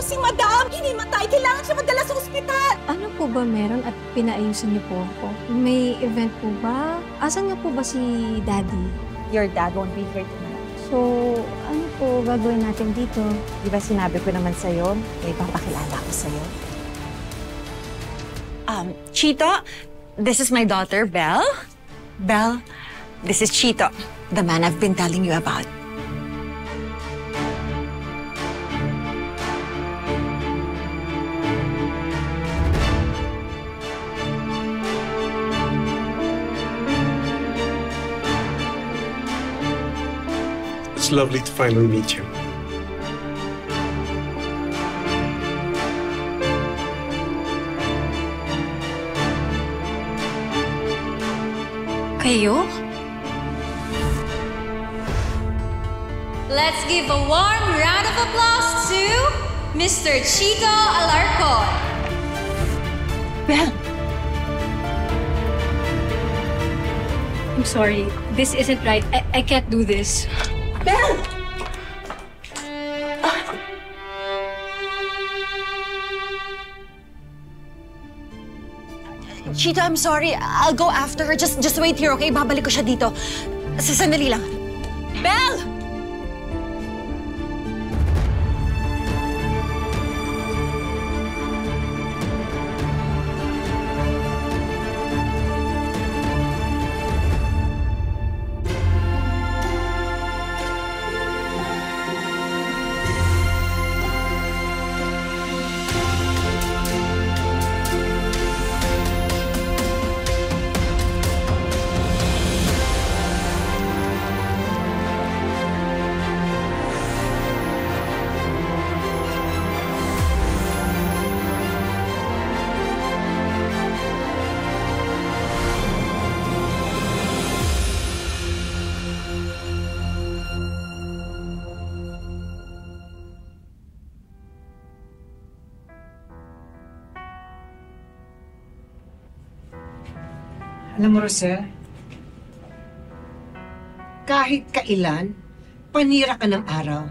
si Madam! Hinimatay! Kailangan siya madala sa ospital! Ano po ba meron at pinaayusan niyo po ako? May event po ba? Asan nga po ba si Daddy? Your dad won't be here tonight. So, ano po gagawin natin dito? Di ba sinabi ko naman sa'yo, may papakilala ko sa'yo? Chito, this is my daughter, Belle. Belle, this is Chito, the man I've been telling you about. It's lovely to finally meet you. Kayo? Let's give a warm round of applause to Mr. Chito Alarcon. Belle! I'm sorry. This isn't right. I can't do this. Belle! Chito, I'm sorry. I'll go after her. Just wait here, okay? Babalik ko siya dito. Sandali lang. Belle! Alam mo, Rosel, kahit kailan, panira ka ng araw.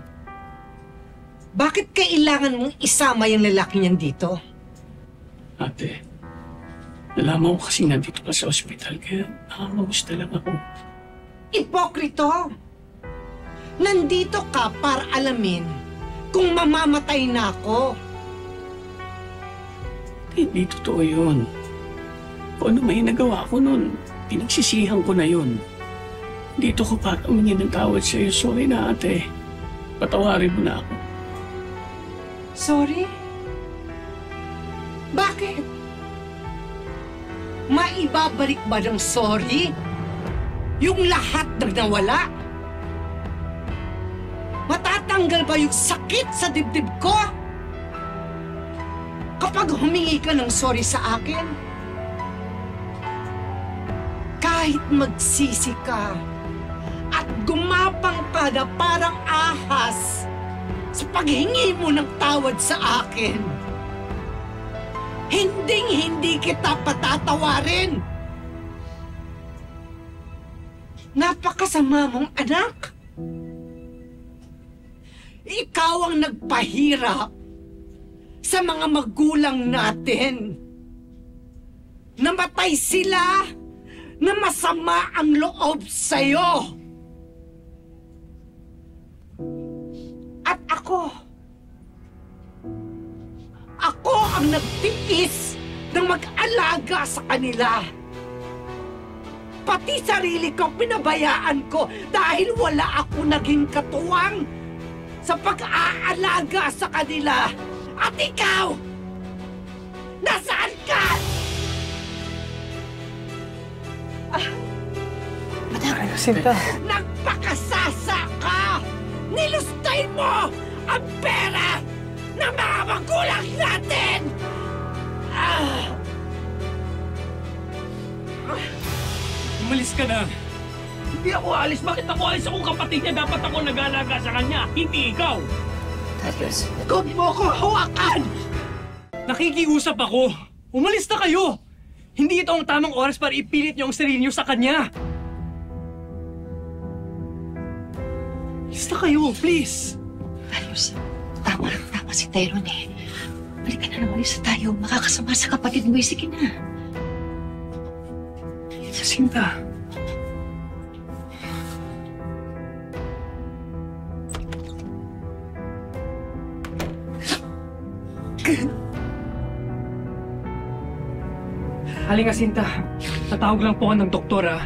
Bakit kailangan mong isama yung lalaki niyan dito? Ate, nalaman ko kasi nandito ka sa ospital, kaya nakakamusta lang ako. Ipokrito! Nandito ka para alamin kung mamamatay na ako. Hindi totoo yun. Kung ano may nagawa ko nun, pinagsisihan ko na yun. Dito ko para humingi ng tawad sa'yo. Sorry na, ate. Patawarin mo na ako. Sorry? Bakit? Maibabalik ba ng sorry? Yung lahat ng nawala? Matatanggal ba yung sakit sa dibdib ko? Kapag humingi ka ng sorry sa akin? Kahit magsisi ka at gumapang ka na parang ahas sa paghingi mo ng tawad sa akin, hinding-hindi kita patatawarin. Napakasama mong anak. Ikaw ang nagpahirap sa mga magulang natin. Namatay sila na masama ang loob sa'yo. At ako ang nagtiis ng mag-alaga sa kanila. Pati sarili ko pinabayaan ko dahil wala ako naging katuwang sa pag-aalaga sa kanila. At ikaw, nasaan ka? Sinta. Nagpakasasa ka! Nilustay mo ang pera ng mga magulang natin! Umalis ka na. Hindi ako alis. Bakit ako alis? Akong kapatid niya. Dapat ako nag-aalaga sa kanya. Hindi ikaw. Huwag mo ko hawakan! Nakikiusap ako. Umalis na kayo. Hindi ito ang tamang oras para ipilit niyo ang sarili niyo sa kanya. Umalis na kayo, please. Ayos. Tama. pa si Tyrone eh. Balik ka na naman sa tayo. Makakasama sa kapatid mo. Sige na. Jacinta. Haling Jacinta, tatawag lang po ako ng doktor ah.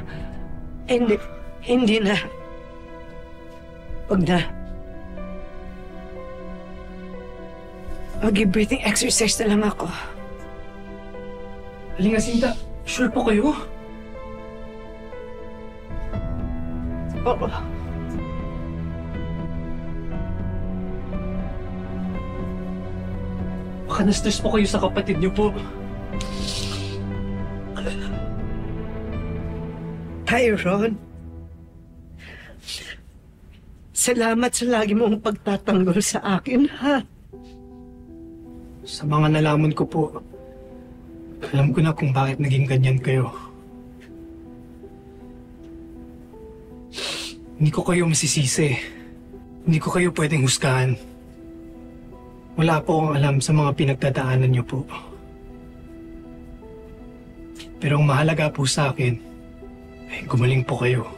Hindi na. Huwag na. Mag-breathing exercise na lang ako. Haling Jacinta, sure po kayo? Oo. Baka na-stress po kayo sa kapatid niyo po. Tyrone, salamat sa lagi mong pagtatanggol sa akin, ha? Sa mga nalaman ko po, alam ko na kung bakit naging ganyan kayo. Hindi ko kayo masisisi. Hindi ko kayo pwedeng husgahan. Wala po akong alam sa mga pinagdadaanan niyo po. Pero ang mahalaga po sa akin, ay gumaling po kayo.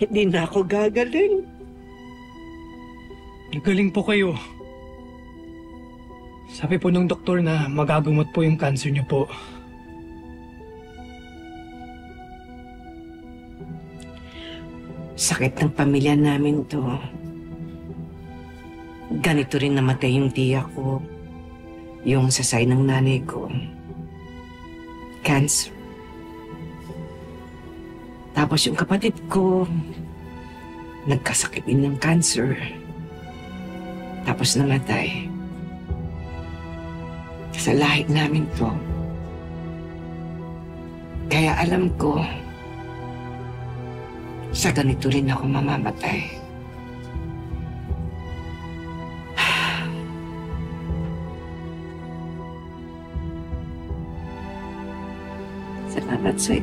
Hindi na ako gagaling. Nagaling po kayo. Sabi po ng doktor na magagamot po yung cancer niyo po. Sakit ng pamilya namin to. Ganito rin namatay yung tiya ko. Yung sasay ng nanay ko. Cancer. Tapos yung kapatid ko, nagkasakit din ng cancer. Tapos namatay. Sa lahi namin to. Kaya alam ko, sa ganito rin ako mamamatay. Salamat sa'yo.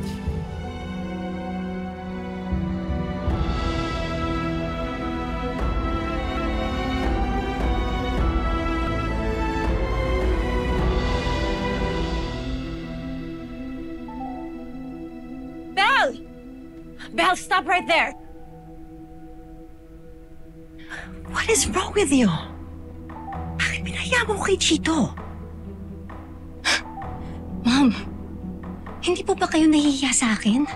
Belle, stop right there! What is wrong with you? Bakit pinahaya mo kay Chito? Ma'am, hindi po ba kayo nahihiya sa akin?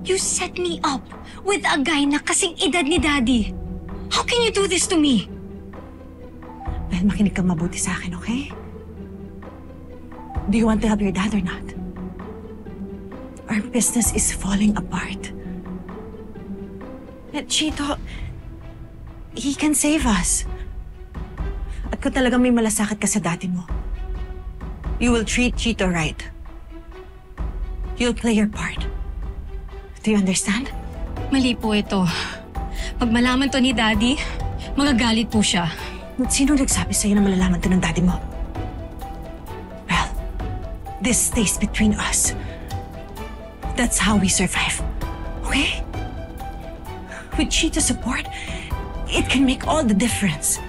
You set me up with a guy na kasing edad ni Daddy. How can you do this to me? Belle, makinig kang mabuti sa akin, okay? Do you want to help your dad or not? Our business is falling apart. At Chito, he can save us. At kung talagang may malasakit ka sa dati mo, you will treat Chito right. You'll play your part. Do you understand? Mali po ito. Pag malaman to ni Daddy, magagalit po siya. At sino nagsabi sa'yo na malalaman to ng daddy mo? Well, this stays between us. That's how we survive. Okay? With Chito's support, it can make all the difference.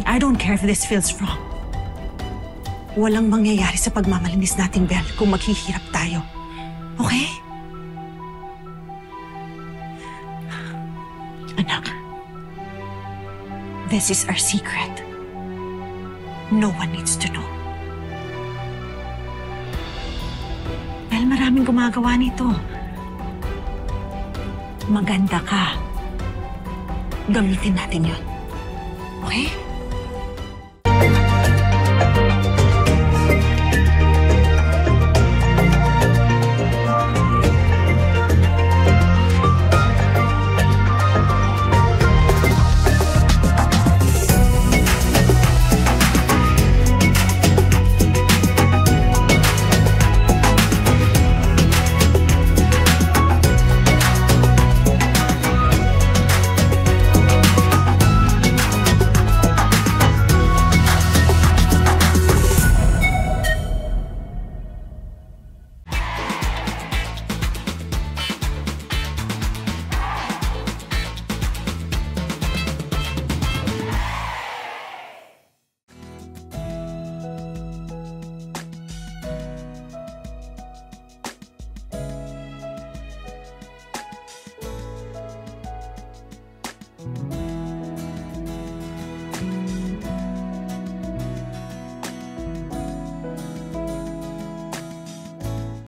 I don't care if this feels wrong. Walang mangyayari sa pagmamalinis natin, Belle, kung maghihirap tayo. Okay? Anak, this is our secret. No one needs to know. Dahil maraming gumagawa nito. Maganda ka. Gamitin natin yun. Okay?